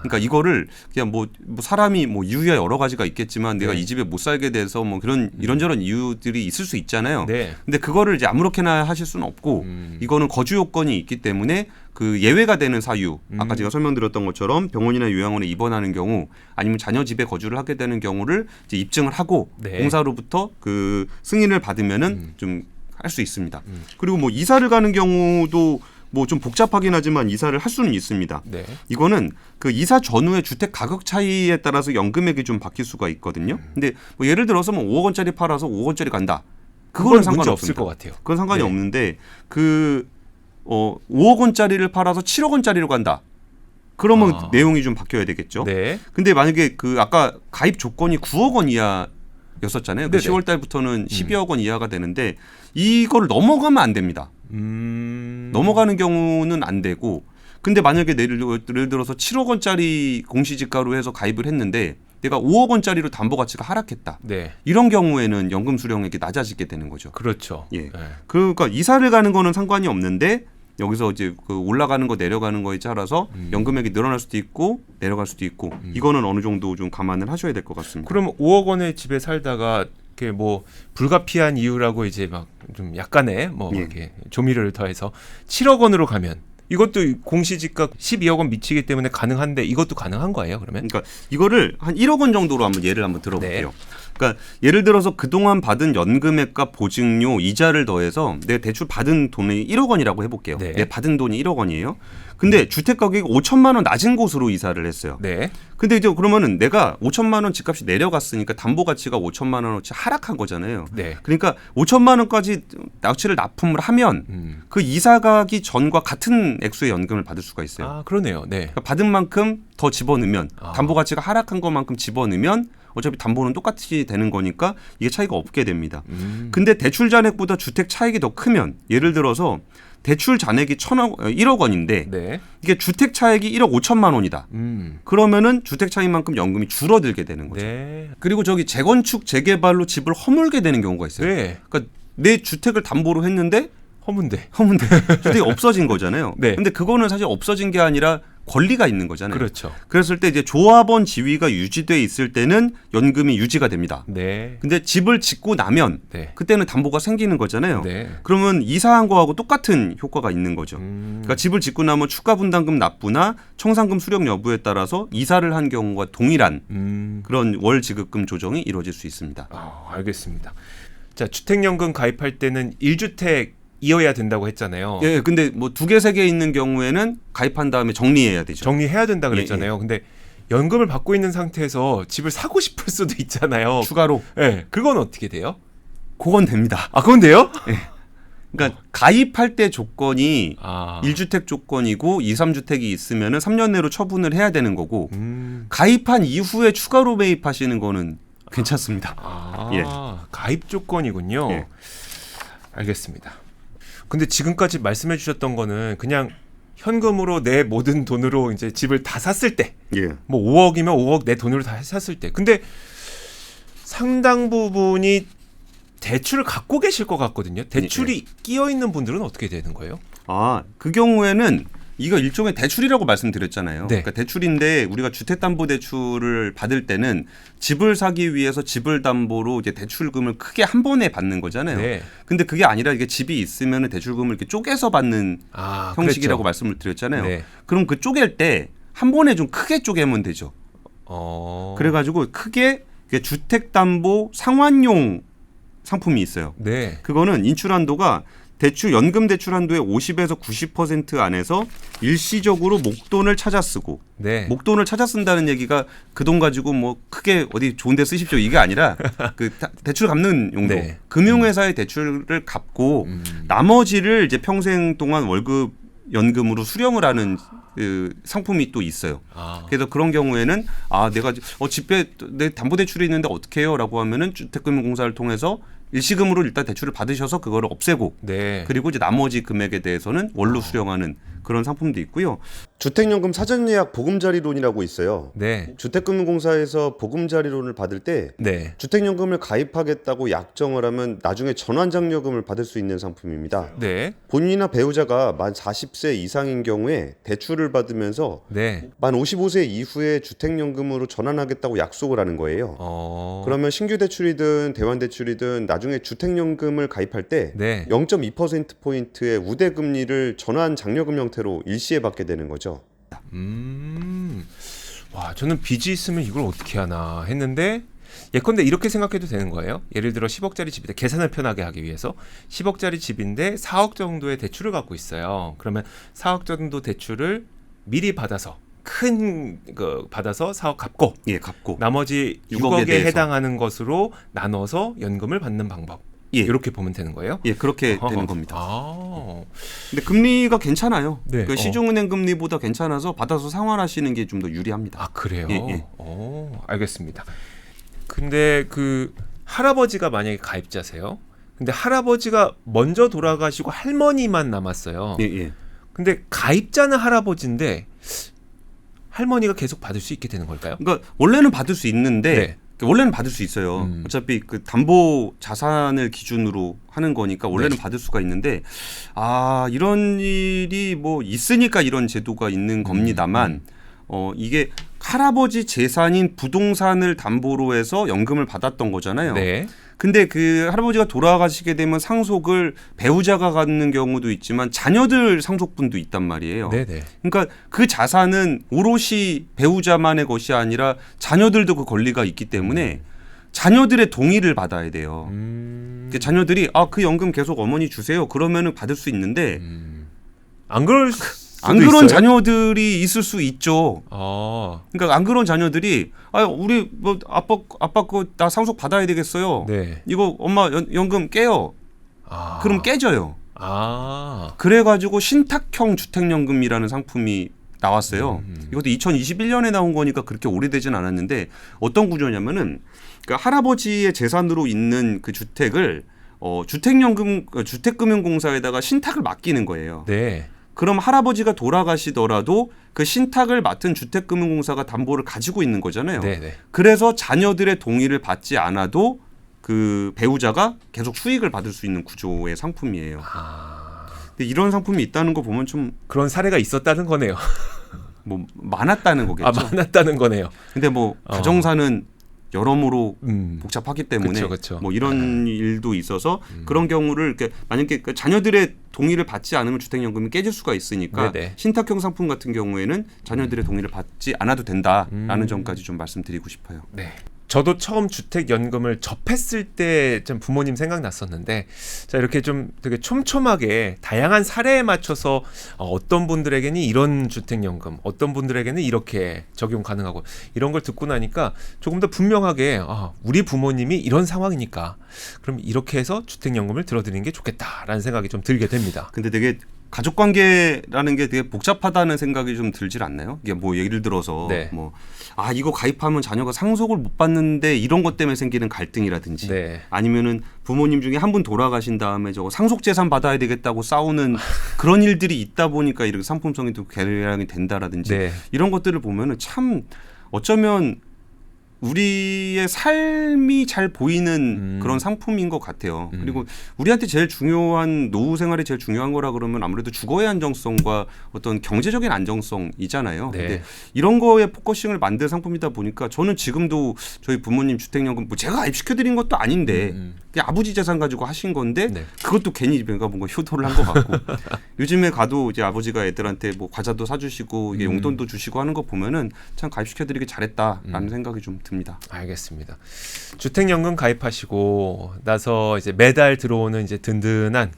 그러니까 이거를 그냥 뭐 사람이 뭐 이유야 여러 가지가 있겠지만 내가 네. 이 집에 못 살게 돼서 뭐 그런 이런저런 이유들이 있을 수 있잖아요. 네. 근데 그거를 이제 아무렇게나 하실 수는 없고 이거는 거주 요건이 있기 때문에 그 예외가 되는 사유 아까 제가 설명드렸던 것처럼 병원이나 요양원에 입원하는 경우 아니면 자녀 집에 거주를 하게 되는 경우를 이제 입증을 하고 네. 공사로부터 그 승인을 받으면은 좀 할 수 있습니다. 그리고 뭐 이사를 가는 경우도 뭐 좀 복잡하긴 하지만 이사를 할 수는 있습니다. 네. 이거는 그 이사 전후의 주택 가격 차이에 따라서 연금액이 좀 바뀔 수가 있거든요. 근데 뭐 예를 들어서 뭐 5억 원짜리 팔아서 5억 원짜리 간다. 그거는 문제 상관없습니다. 없을 것 같아요. 그건 상관이 네. 없는데 그 5억 원짜리를 팔아서 7억 원짜리로 간다. 그러면 내용이 좀 바뀌어야 되겠죠. 네. 근데 만약에 그 아까 가입 조건이 9억 원 이하였었잖아요. 그 네네. 10월 달부터는 12억 원 이하가 되는데 이걸 넘어가면 안 됩니다. 넘어가는 경우는 안 되고 근데 만약에 예를 들어서 7억 원짜리 공시지가로 해서 가입을 했는데 내가 5억 원짜리로 담보 가치가 하락했다. 네. 이런 경우에는 연금 수령액이 낮아지게 되는 거죠. 그렇죠. 예. 네. 그러니까 이사를 가는 거는 상관이 없는데 여기서 이제 그 올라가는 거 내려가는 거에 따라서 연금액이 늘어날 수도 있고 내려갈 수도 있고 이거는 어느 정도 좀 감안을 하셔야 될 것 같습니다. 그럼 5억 원의 집에 살다가 이렇게 뭐 불가피한 이유라고 이제 막 좀 약간의 뭐 예. 이렇게 조미료를 더해서 7억 원으로 가면 이것도 공시지가 12억 원 미치기 때문에 가능한데 이것도 가능한 거예요, 그러면? 그러니까 이거를 한 1억 원 정도로 한번 예를 한번 들어볼게요. 네. 그러니까 예를 들어서 그동안 받은 연금액과 보증료, 이자를 더해서 내가 대출 받은 돈이 1억 원이라고 해볼게요. 네. 내가 받은 돈이 1억 원이에요. 근데 주택 가격이 5천만 원 낮은 곳으로 이사를 했어요. 네. 근데 이제 그러면은 내가 5천만 원 집값이 내려갔으니까 담보 가치가 5천만 원어치 하락한 거잖아요. 네. 그러니까 5천만 원까지 납치를 납품을 하면 그 이사 가기 전과 같은 액수의 연금을 받을 수가 있어요. 아, 그러네요. 네. 그러니까 받은 만큼 더 집어넣으면 담보 가치가 하락한 것만큼 집어넣으면 어차피 담보는 똑같이 되는 거니까 이게 차이가 없게 됩니다. 근데 대출 잔액보다 주택 차익이 더 크면 예를 들어서 대출 잔액이 1억 원인데 네. 이게 주택 차익이 1억 5천만 원이다. 그러면은 주택 차익만큼 연금이 줄어들게 되는 거죠. 네. 그리고 저기 재건축 재개발로 집을 허물게 되는 경우가 있어요. 네. 그러니까 내 주택을 담보로 했는데 허문데. 주택이 없어진 거잖아요. 네. 근데 그거는 사실 없어진 게 아니라 권리가 있는 거잖아요. 그렇죠. 그랬을 때 이제 조합원 지위가 유지돼 있을 때는 연금이 유지가 됩니다. 네. 근데 집을 짓고 나면 네. 그때는 담보가 생기는 거잖아요. 네. 그러면 이사한 거하고 똑같은 효과가 있는 거죠. 그러니까 집을 짓고 나면 추가 분담금 납부나 청산금 수령 여부에 따라서 이사를 한 경우와 동일한 그런 월 지급금 조정이 이루어질 수 있습니다. 알겠습니다. 자, 주택연금 가입할 때는 1주택이어야 된다고 했잖아요. 예, 근데 뭐 2개, 3개 있는 경우에는 가입한 다음에 정리해야 되죠. 정리해야 된다 그랬잖아요. 근데 연금을 받고 있는 상태에서 집을 사고 싶을 수도 있잖아요. 추가로 네, 그건 어떻게 돼요? 그건 됩니다. 아, 그건 돼요? 그러니까 가입할 때 조건이 아, 1주택 조건이고 2, 3주택이 있으면은 3년 내로 처분을 해야 되는 거고 음. 가입한 이후에 추가로 매입하시는 거는 괜찮습니다. 아, 예. 가입 조건이군요. 예. 알겠습니다. 근데 지금까지 말씀해 주셨던 거는 그냥 현금으로 내 모든 돈으로 이제 집을 다 샀을 때, 예. 뭐 5억이면 5억 내 돈으로 다 샀을 때. 근데 상당 부분이 대출을 갖고 계실 것 같거든요. 대출이 끼어 있는 분들은 어떻게 되는 거예요? 그 경우에는 이거 일종의 대출이라고 말씀드렸잖아요. 네. 그러니까 대출인데 우리가 주택담보대출을 받을 때는 집을 사기 위해서 집을 담보로 이제 대출금을 크게 한 번에 받는 거잖아요. 네. 근데 그게 아니라 이게 집이 있으면 대출금을 이렇게 쪼개서 받는 형식이라고 그랬죠. 말씀을 드렸잖아요. 네. 그럼 그 쪼갤 때 한 번에 좀 크게 쪼개면 되죠. 그래가지고 크게 주택담보 상환용 상품이 있어요. 네. 그거는 인출 한도가 연금 대출 한도의 50에서 90% 안에서 일시적으로 목돈을 찾아 쓰고 네. 목돈을 찾아 쓴다는 얘기가 그 돈 가지고 뭐 크게 어디 좋은 데 쓰십시오 이게 아니라 그 대출 갚는 용도. 네. 금융회사의 대출을 갚고 나머지를 이제 평생 동안 월급 연금으로 수령을 하는 그 상품이 또 있어요. 그래서 그런 경우에는 내가 집에 내 담보대출이 있는데 어떻게 해요?라고 하면은 주택금융공사를 통해서 일시금으로 일단 대출을 받으셔서 그거를 없애고 네. 그리고 이제 나머지 금액에 대해서는 월로 수령하는 그런 상품도 있고요. 주택연금 사전예약 보금자리론이라고 있어요. 네. 주택금융공사에서 보금자리론을 받을 때 네. 주택연금을 가입하겠다고 약정을 하면 나중에 전환장려금을 받을 수 있는 상품입니다. 네. 본인이나 배우자가 만 40세 이상인 경우에 대출을 받으면서 네. 만 55세 이후에 주택연금으로 전환하겠다고 약속을 하는 거예요. 그러면 신규 대출이든 대환 대출이든 나중에 주택연금을 가입할 때 네. 0.2%포인트의 우대금리를 전환장려금 형태로 일시에 받게 되는 거죠. 와, 저는 빚이 있으면 이걸 어떻게 하나 했는데 예컨대 이렇게 생각해도 되는 거예요. 예를 들어 10억짜리 집인데 계산을 편하게 하기 위해서 10억짜리 집인데 4억 정도의 대출을 갖고 있어요. 그러면 4억 정도 대출을 미리 받아서 큰 거 받아서 4억 갚고 예, 갚고 나머지 6억에 6억에 대해서. 해당하는 것으로 나눠서 연금을 받는 방법. 예. 이렇게 보면 되는 거예요. 예, 그렇게 어허. 되는 겁니다. 아. 근데 금리가 괜찮아요. 네. 그 시중은행 금리보다 괜찮아서 받아서 상환하시는 게 좀 더 유리합니다. 아, 그래요? 예, 예. 알겠습니다. 근데 그 할아버지가 만약에 가입자세요. 근데 할아버지가 먼저 돌아가시고 할머니만 남았어요. 예, 예. 근데 가입자는 할아버지인데 할머니가 계속 받을 수 있게 되는 걸까요? 그러니까 원래는 받을 수 있는데 네. 원래는 받을 수 있어요. 어차피 그 담보 자산을 기준으로 하는 거니까 원래는 네. 받을 수가 있는데 이런 일이 뭐 있으니까 이런 제도가 있는 겁니다만 이게 할아버지 재산인 부동산을 담보로 해서 연금을 받았던 거잖아요. 네. 근데 그 할아버지가 돌아가시게 되면 상속을 배우자가 갖는 경우도 있지만 자녀들 상속분도 있단 말이에요. 네네. 그러니까 그 자산은 오롯이 배우자만의 것이 아니라 자녀들도 그 권리가 있기 때문에 자녀들의 동의를 받아야 돼요. 그 자녀들이 그 연금 계속 어머니 주세요. 그러면은 받을 수 있는데 안 그럴 수도 안 그런 있어요? 자녀들이 있을 수 있죠. 그러니까 안 그런 자녀들이 우리 뭐 아빠 거 나 상속 받아야 되겠어요. 네. 이거 엄마 연금 깨요. 그럼 깨져요. 그래가지고 신탁형 주택연금이라는 상품이 나왔어요. 이것도 2021년에 나온 거니까 그렇게 오래되진 않았는데 어떤 구조냐면은 그러니까 할아버지의 재산으로 있는 그 주택을 주택금융공사에다가 신탁을 맡기는 거예요. 네. 그럼 할아버지가 돌아가시더라도 그 신탁을 맡은 주택금융공사가 담보를 가지고 있는 거잖아요. 네네. 그래서 자녀들의 동의를 받지 않아도 그 배우자가 계속 수익을 받을 수 있는 구조의 상품이에요. 근데 이런 상품이 있다는 거 보면 좀 그런 사례가 있었다는 거네요. 뭐 많았다는 거겠죠. 많았다는 거네요. 근데 뭐 가정사는 여러모로 음. 복잡하기 때문에 그쵸. 뭐 이런 일도 있어서 그런 경우를 이렇게 만약에 그 자녀들의 동의를 받지 않으면 주택연금이 깨질 수가 있으니까 네네. 신탁형 상품 같은 경우에는 자녀들의 동의를 받지 않아도 된다라는 점까지 좀 말씀드리고 싶어요. 네. 저도 처음 주택연금을 접했을 때 좀 부모님 생각났었는데 자 이렇게 좀 되게 촘촘하게 다양한 사례에 맞춰서 어떤 분들에게는 이런 주택연금 어떤 분들에게는 이렇게 적용 가능하고 이런 걸 듣고 나니까 조금 더 분명하게 우리 부모님이 이런 상황이니까 그럼 이렇게 해서 주택연금을 들어드리는 게 좋겠다라는 생각이 좀 들게 됩니다. 근데 되게 가족관계라는 게 되게 복잡하다는 생각이 좀 들질 않나요? 이게 뭐 예를 들어서 네. 뭐 이거 가입하면 자녀가 상속을 못 받는데 이런 것 때문에 생기는 갈등이라든지 네. 아니면은 부모님 중에 한 분 돌아가신 다음에 저거 상속재산 받아야 되겠다고 싸우는 그런 일들이 있다 보니까 이렇게 상품성이 또 개량이 된다라든지 네. 이런 것들을 보면은 참 어쩌면 우리의 삶이 잘 보이는 그런 상품인 것 같아요. 그리고 우리한테 제일 중요한 노후 생활이 제일 중요한 거라 그러면 아무래도 주거의 안정성과 어떤 경제적인 안정성이잖아요. 네. 근데 이런 거에 포커싱을 만든 상품이다 보니까 저는 지금도 저희 부모님 주택연금 뭐 제가 가입시켜드린 것도 아닌데 그냥 아버지 재산 가지고 하신 건데 네. 그것도 괜히 뭔가 효도를 한 것 같고 요즘에 가도 이제 아버지가 애들한테 뭐 과자도 사주시고 이게 용돈도 주시고 하는 거 보면은 참 가입시켜드리기 잘했다라는 생각이 좀 듭니다. 알겠습니다. 주택연금 가입하시고 나서 이제 매달 들어오는 이제 든든한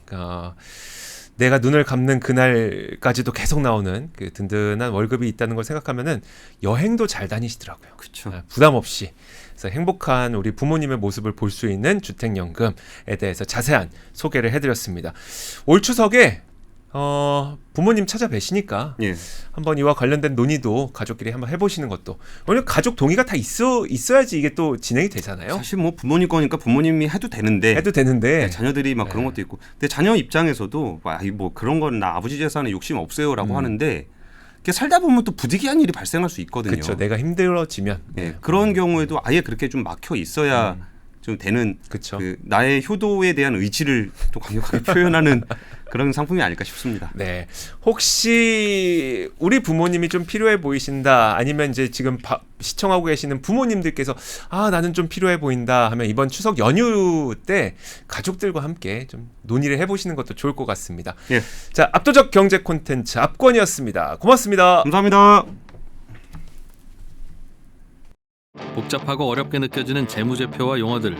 내가 눈을 감는 그날까지도 계속 나오는 그 든든한 월급이 있다는 걸 생각하면은 여행도 잘 다니시더라고요. 그렇죠. 부담 없이. 그래서 행복한 우리 부모님의 모습을 볼 수 있는 주택연금에 대해서 자세한 소개를 해드렸습니다. 올 추석에 부모님 찾아뵈시니까 예. 한번 이와 관련된 논의도 가족끼리 한번 해보시는 것도 왜냐면 가족 동의가 다 있어야지 이게 또 진행이 되잖아요. 사실 뭐 부모님 거니까 부모님이 해도 되는데 네, 자녀들이 막 그런 것도 있고 근데 자녀 입장에서도 뭐 그런 건 나 아버지 재산에 욕심 없어요라고 하는데 이렇게 살다 보면 또 부득이한 일이 발생할 수 있거든요. 그렇죠. 내가 힘들어지면 그런 경우에도 아예 그렇게 좀 막혀 있어야 좀 되는 그쵸. 그 나의 효도에 대한 의지를 또 강력하게 표현하는 그런 상품이 아닐까 싶습니다. 네. 혹시 우리 부모님이 좀 필요해 보이신다 아니면 이제 지금 시청하고 계시는 부모님들께서 나는 좀 필요해 보인다 하면 이번 추석 연휴 때 가족들과 함께 좀 논의를 해보시는 것도 좋을 것 같습니다. 예. 자, 압도적 경제 콘텐츠 압권이었습니다. 고맙습니다. 감사합니다. 복잡하고 어렵게 느껴지는 재무제표와 용어들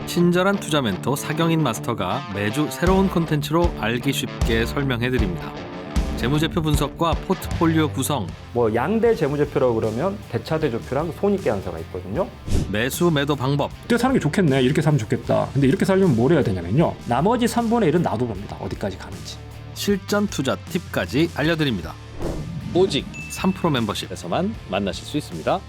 친절한 투자 멘토 사경인 마스터가 매주 새로운 콘텐츠로 알기 쉽게 설명해드립니다. 재무제표 분석과 포트폴리오 구성, 뭐 양대 재무제표라고 그러면 대차대조표랑 손익계산서가 있거든요. 매수 매도 방법, 이때 사는 게 좋겠네. 이렇게 사면 좋겠다. 근데 이렇게 살려면 뭘 해야 되냐면요. 나머지 3분의 1은 놔둬봅니다. 어디까지 가는지. 실전 투자 팁까지 알려드립니다. 오직 3프로 멤버십에서만 만나실 수 있습니다.